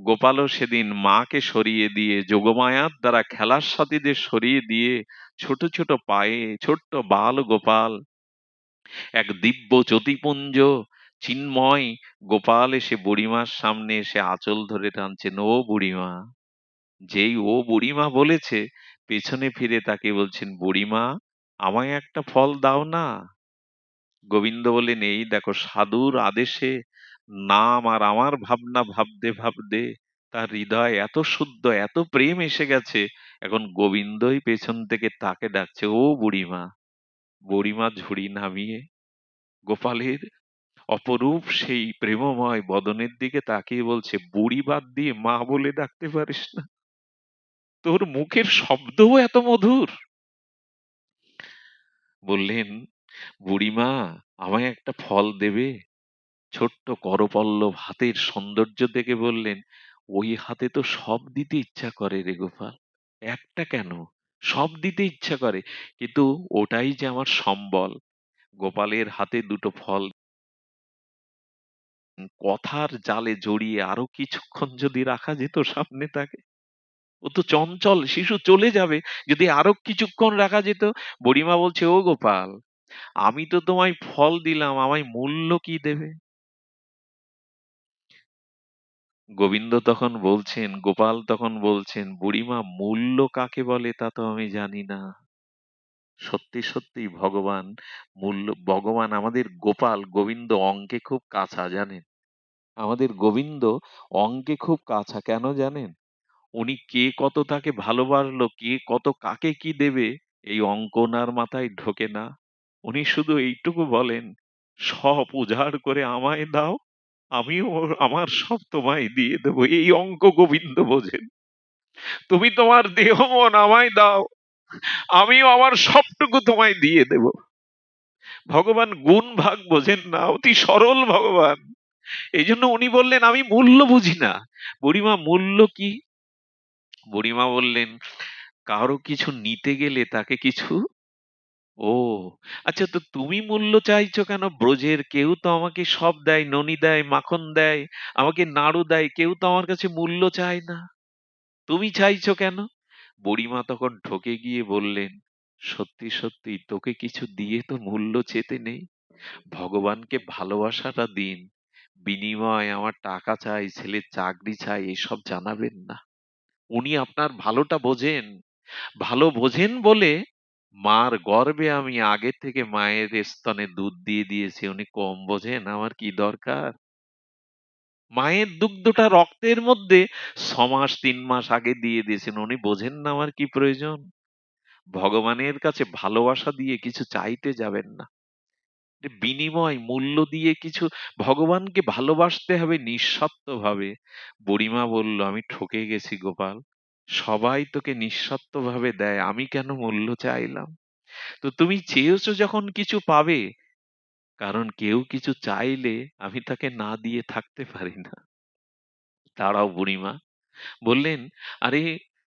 গোপালও সেদিন মাকে সরিয়ে দিয়ে, যোগমায়ার দ্বারা খেলার সাথীদের সরিয়ে দিয়ে, ছোট ছোট পায়ে ছোট্ট বাল গোপাল, এক দিব্য জ্যোতিপুঞ্জ চিন্ময় গোপাল এসে বুড়িমার সামনে এসে আঁচল ধরে টানছেন, ও বুড়িমা। যেই ও বুড়িমা বলেছে, পেছনে ফিরে তাকে বলছেন, বুড়িমা, আমায় একটা ফল দাও না। গোবিন্দ বলেন, এই দেখো, সাধুর আদেশে নাম আর আমার ভাবনা ভাবতে ভাবতে তার হৃদয় এত শুদ্ধ, এত প্রেম এসে গেছে, এখন গোবিন্দই পেছন থেকে তাকে ডাকছে, ও বুড়িমা। বুড়িমা ঝুড়ি নামিয়ে গোপালের অপরূপ সেই প্রেমময় বদনের দিকে তাকিয়ে বলছে, বুড়ি বাদ দিয়ে মা বলে ডাকতে পারিস না? তোর মুখের শব্দও এত মধুর। বললেন, বুড়িমা, আমায় একটা ফল দেবে? ছোট্ট করপল্লব হাতের সৌন্দর্য দেখে বললেন, ওই হাতে তো সব দিতে ইচ্ছা করে রে গোপাল, একটা কেন, সব দিতে ইচ্ছা করে, কিন্তু ওটাই যে আমার সম্বল। গোপালের হাতে দুটো ফল। কথার জালে জড়িয়ে আরো কিছুক্ষণ যদি রাখা যেত সামনে তাকে, ও তো চঞ্চল শিশু, চলে যাবে, যদি আরো কিছুক্ষণ রাখা যেত। বুড়িমা বলছে, ও গোপাল, আমি তো তোমায় ফল দিলাম, আমায় মূল্য কি দেবে? গোবিন্দ তখন বলছেন, গোপাল তখন বলছেন, বুড়িমা, মূল্য কাকে বলে তা তো আমি জানি না। সত্যি সত্যি ভগবান, ভগবান আমাদের গোপাল গোবিন্দ অঙ্কে খুব কাঁচা, জানেন? আমাদের গোবিন্দ অঙ্কে খুব কাঁচা, কেন জানেন? উনি কে কত তাকে ভালোবাসলো, কে কত কাকে কি দেবে, এই অঙ্ক ওনার মাথায় ঢোকে না। উনি শুধু এইটুকু বলেন, সব উজাড় করে আমায় দাও, আমিও আমার সব তোমায় দিয়ে দেবো। এই অঙ্ক গোবিন্দ বোঝেন। তুমি তোমার দেহ মন আমায় দাও, আমিও আমার সবটুকু তোমায় দিয়ে দেব। ভগবান গুণ ভাগ বোঝেন না, অতি সরল ভগবান। এই জন্য উনি বললেন, আমি মূল্য বুঝি না। বুড়িমা, মূল্য কি? বুড়িমা বললেন, কারো কিছু নিতে গেলে তাকে কিছু ও, আচ্ছা, তো তুমি মূল্য চাইছো কেন? ব্রজের কেউ তো আমাকে সব দেয়, ননি দেয়, মাখন দেয়, আমাকে নাড়ু দেয়, কেউ তো আমার কাছে মূল্য চায় না। তুমি চাইছো কেন? বুড়িমা তখন ঠকে গিয়ে বললেন, সত্যি সত্যি তোকে কিছু দিয়ে তো মূল্য চেতে নেই। ভগবানকে ভালোবাসাটা দিন, বিনিময়ে আমার টাকা চাই, ছেলের চাকরি চাই, এসব জানাবেন না। উনি আপনার ভালোটা বোঝেন। ভালো বোঝেন বলে মার গর্ভে আমি আগে থেকে মায়ের স্তনে দুধ দিয়ে দিয়েছি। উনি কম বোঝেন আমার কি দরকার? মায়ের দুগ্ধটা রক্তের মধ্যে 6 মাস 3 মাস আগে দিয়ে দিয়েছেন। উনি বোঝেন না আমার কি প্রয়োজন? ভগবানের কাছে ভালোবাসা দিয়ে কিছু চাইতে যাবেন না। বিনিময় মূল্য দিয়ে কিছু, ভগবানকে ভালোবাসতে হবে নিঃস্বার্থ ভাবে। বুড়িমা বলল, আমি ঠকে গেছি গোপাল। সবাই তোকে নিঃস্বার্থ ভাবে দেয়, আমি কেন মূল্য চাইলাম? তো তুমি চেয়েছো যখন কিছু পাবে, কারণ কেউ কিছু চাইলে আমি তাকে না দিয়ে থাকতে পারি না। তারাও বুড়িমা বললেন, আরে,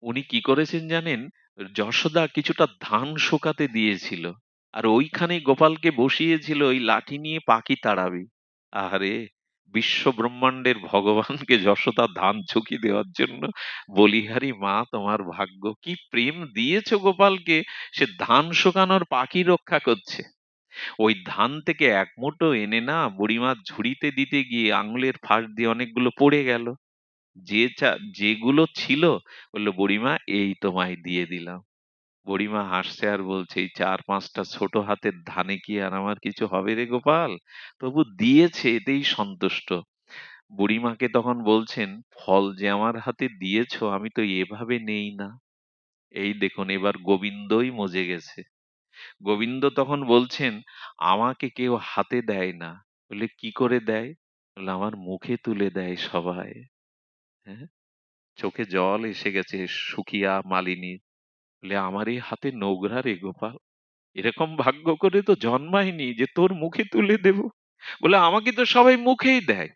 উনি কি করেছেন জানেন? যশোদা কিছুটা ধান শুকাতে দিয়েছিল, আর ওইখানে গোপালকে বসিয়েছিল ওই লাঠি নিয়ে পাখি তাড়াবি। আহারে, বিশ্ব ব্রহ্মাণ্ডের ভগবানকে যশোদা ধান চুকি দেওয়ার জন্য! বলিহারি মা, তোমার ভাগ্য, কি প্রেম দিয়েছো গোপালকে! সে ধান শুকানোর পাখি রক্ষা করছে। ওই ধান থেকে এক মুঠো এনে না বুড়িমার ঝুড়িতে দিতে গিয়ে আঙুলের ফাঁস দিয়ে অনেকগুলো পড়ে গেল। যেগুলো ছিল, বললো, বুড়িমা এই তোমায় দিয়ে দিলাম। বুড়িমা হাসছে আর বলছে, এই 4-5টা ছোট হাতের ধানে কি আর আমার কিছু হবে রে গোপাল? তবু দিয়েছে, এতেই সন্তুষ্ট। বুড়িমাকে তখন বলছেন, ফল যে আমার হাতে দিয়েছো আমি তো এভাবে নেই না। এই দেখুন, এবার গোবিন্দই মজে গেছে। গোবিন্দ তখন বলছেন, আমাকে কেউ হাতে দেয় না। বলে, কি করে দেয়? বলে, আমার মুখে তুলে দেয় সবাই। হ্যাঁ, চোখে জল এসে গেছে সুখিয়া মালিনীর। বলে, আমার এই হাতে নোংরা রে গোপাল, এরকম ভাগ্য করে তো জন্মায়নি যে তোর মুখে তুলে দেব। বলে, আমাকে তো সবাই মুখেই দেয়।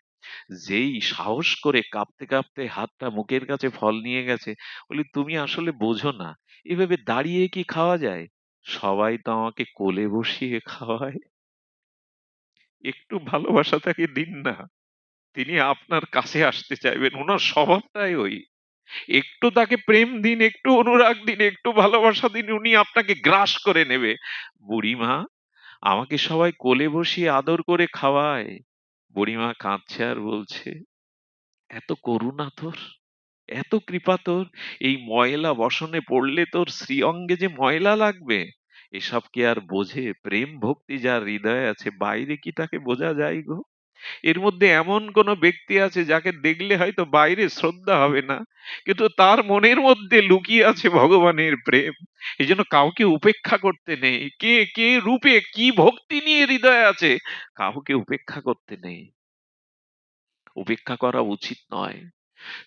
যেই সাহস করে কাঁপতে কাঁপতে হাতটা মুখের কাছে ফল নিয়ে গেছে, বলি, তুমি আসলে বোঝো না, এভাবে দাঁড়িয়ে কি খাওয়া যায়? সবাই তো আমাকে কোলে বসিয়ে খাওয়ায়। একটু ভালোবাসা তাকে দিন না, তিনি আপনার কাছে আসতে চাইবেন। ওনার স্বভাবটাই ওই। একটু তাকে প্রেম দিন, একটু অনুরাগ দিন, একটু ভালোবাসা দিন, উনি আপনাকে গ্রাস করে নেবে। বুড়িমা, আমাকে সবাই কোলে বসিয়ে আদর করে খাওয়ায়। বুড়িমা কাঁদছে আর বলছে, এত করুণা তোর, এত কৃপা তোর, এই ময়লা বসনে পড়লে তোর শ্রীঅঙ্গে যে ময়লা লাগবে, এসব কি আর বোঝে? প্রেম ভক্তি যার হৃদয়ে আছে, বাইরে কি তাকে বোঝা যায় গো? এর মধ্যে এমন কোন ব্যক্তি আছে যাকে দেখলে হয়তো বাইরে শ্রদ্ধা হবে না, কিন্তু তার মনের মধ্যে লুকিয়ে আছে ভগবানের প্রেম। এই জন্য কাউকে উপেক্ষা করতে নেই। কে কে রূপে কি ভক্তি নিয়ে হৃদয়ে আছে, কাউকে উপেক্ষা করতে নেই। উপেক্ষা করা উচিত নয়।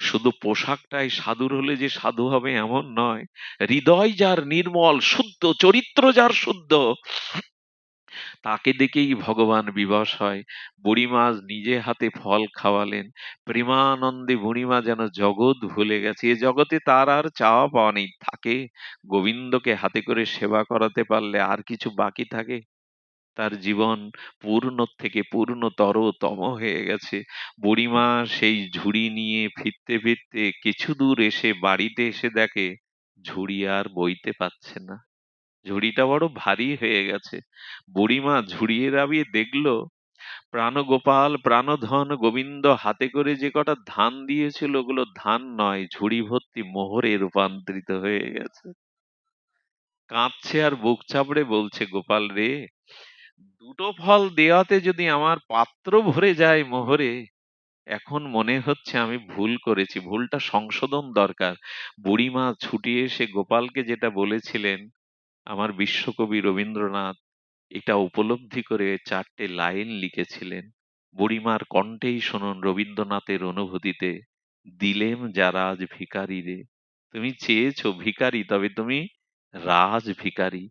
শুধু পোশাকটাই সাধুর হলে যে সাধু হবে এমন নয়। হৃদয় যার নির্মল শুদ্ধ, চরিত্র যার শুদ্ধ, তাকে দেখেই ভগবান বিবশ হয়। বুড়িমা নিজে হাতে ফল খাওয়ালেন। প্রেমানন্দে বুড়িমা যেন জগৎ ভুলে গেছে। এ জগতে তার আর চাওয়া পাওয়া নেই। থাকে, গোবিন্দকে হাতে করে সেবা করাতে পারলে আর কিছু বাকি থাকে? তার জীবন পূর্ণ থেকে পূর্ণতর তম হয়ে গেছে। বুড়িমা সেই ঝুড়ি নিয়ে ফিরতে ফিরতে কিছু দূর এসে বাড়িতে এসে দেখে ঝুড়ি আর বইতে পারছে না। ঝুড়িটা বড় ভারী হয়ে গেছে। বুড়িমা ঝুড়িয়ে নামিয়ে দেখলো, প্রাণগোপাল প্রাণধন গোবিন্দ হাতে করে যে কটা ধান দিয়েছিল, ওগুলো ধান নয়, ঝুড়ি ভর্তি মোহরে রূপান্তরিত হয়ে গেছে। কাঁদছে আর বুক চাপড়ে বলছে, গোপাল রে, দুটো ফল দেওয়াতে যদি আমার পাত্র ভরে যায় মোহরে, এখন মনে হচ্ছে আমি ভুল করেছি, ভুলটা সংশোধন দরকার। বুড়িমা ছুটে এসে গোপালকে যেটা বলেছিলেন, আমার বিশ্বকবি রবীন্দ্রনাথ এটা উপলব্ধি করে 4টে লাইন লিখেছিলেন। বুড়িমার কণ্ঠেই শুনুন রবীন্দ্রনাথের অনুভূতিতে, দিলেম যারা আজ ভিখারি রে। তুমি চেয়েছো ভিখারি, তবে তুমি রাজ ভিখারি।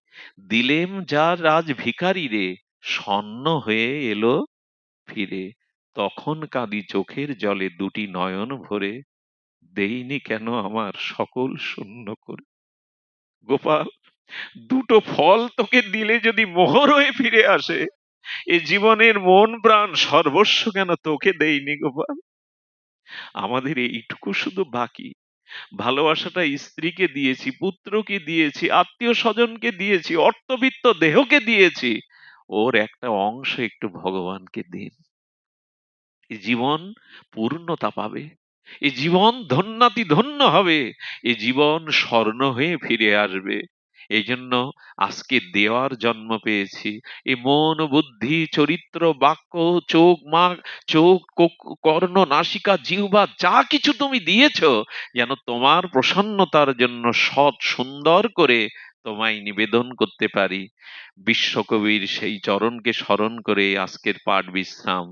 দিলেম যা রাজ ভিখারি রে, স্বর্ণ হয়ে এলো ফিরে। তখন কাঁদি চোখের জলে দুটি নয়ন ভরে, দেইনি কেন আমার সকল শূন্য করে। গোপাল, দুটো ফল তোকে দিলে যদি মোহর হয়ে ফিরে আসে, এ জীবনের মন প্রাণ সর্বস্ব কেন তোকে দেইনি গোপাল? আমাদের এইটুকু শুধু বাকি। ভালোবাসাটা স্ত্রীকে দিয়েছি, পুত্রকে দিয়েছি, আত্মীয় স্বজনকে দিয়েছি, অর্থবিত্ত দেহকে দিয়েছি, ওর একটা অংশ একটু ভগবানকে দিন। এই জীবন পূর্ণতা পাবে, এই জীবন ধন্যাতি ধন্য হবে, এই জীবন স্বর্ণ হয়ে ফিরে আসবে। এই জন্য আজকে দেওয়ার জন্ম পেয়েছি। এই মন বুদ্ধি চরিত্র বাক্য চোখ কর্ণ নাসিকা জিহ্বা যা কিছু তুমি দিয়েছো, যেন তোমার প্রসন্নতার জন্য সৎ সুন্দর করে তোমায় নিবেদন করতে পারি। বিশ্বকবির সেই চরণকে স্মরণ করে আজকের পাঠ বিশ্রাম।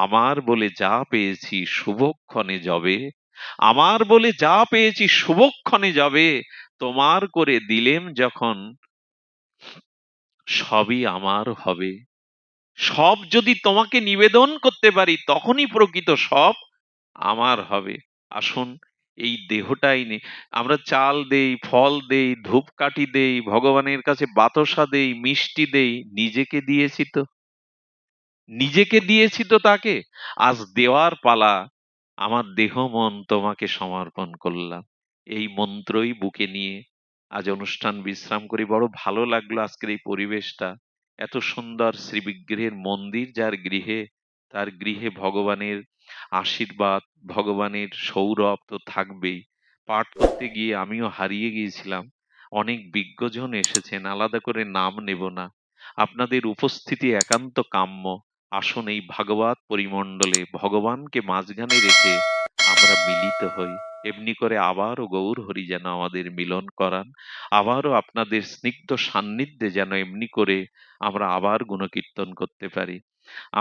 আমার বলে যা পেয়েছি শুভক্ষণে যাবে, আমার বলে যা পেয়েছি শুভক্ষণে যাবে, তোমার করে দিলেম যখন সবই আমার হবে। সব যদি তোমাকে নিবেদন করতে পারি তখনই প্রকৃত সব আমার হবে। আসুন, এই দেহটাই নেই, আমরা চাল দেই, ফল দেই, ধূপকাঠি দেই, ভগবানের কাছে বাতাসা দেই, মিষ্টি দেই, নিজেকে দিয়েছি তো? নিজেকে দিয়েছি তো তাকে? আজ দেওয়ার পালা। আমার দেহ মন তোমাকে সমর্পণ করলাম। এই মন্ত্রই বুকে নিয়ে আজ অনুষ্ঠান বিশ্রাম করি। বড় ভালো লাগলো আজকের এই পরিবেশটা। এত সুন্দর শ্রীবিগ্রহের মন্দির যার গৃহে, তার গৃহে ভগবানের আশীর্বাদ, ভগবানের সৌরভ তো থাকবেই। পাঠ করতে গিয়ে আমিও হারিয়ে গিয়েছিলাম। অনেক বিজ্ঞজন এসেছেন, আলাদা করে নাম নেব না। আপনাদের উপস্থিতি একান্ত কাম্য। আসুন, এই ভাগবত পরিমণ্ডলে ভগবানকে মাঝখানে রেখে আমরা মিলিত হই। এমনি করে আবারও গৌর হরি যেন আমাদের মিলন করান। আবারও আপনাদের স্নিগ্ধ সান্নিধ্যে যেন এমনি করে আমরা আবার গুণকীর্তন করতে পারি।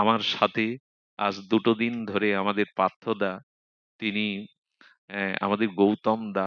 আমার সাথে আজ দুটো দিন ধরে আমাদের পার্থদা, তিনি আমাদের গৌতম দা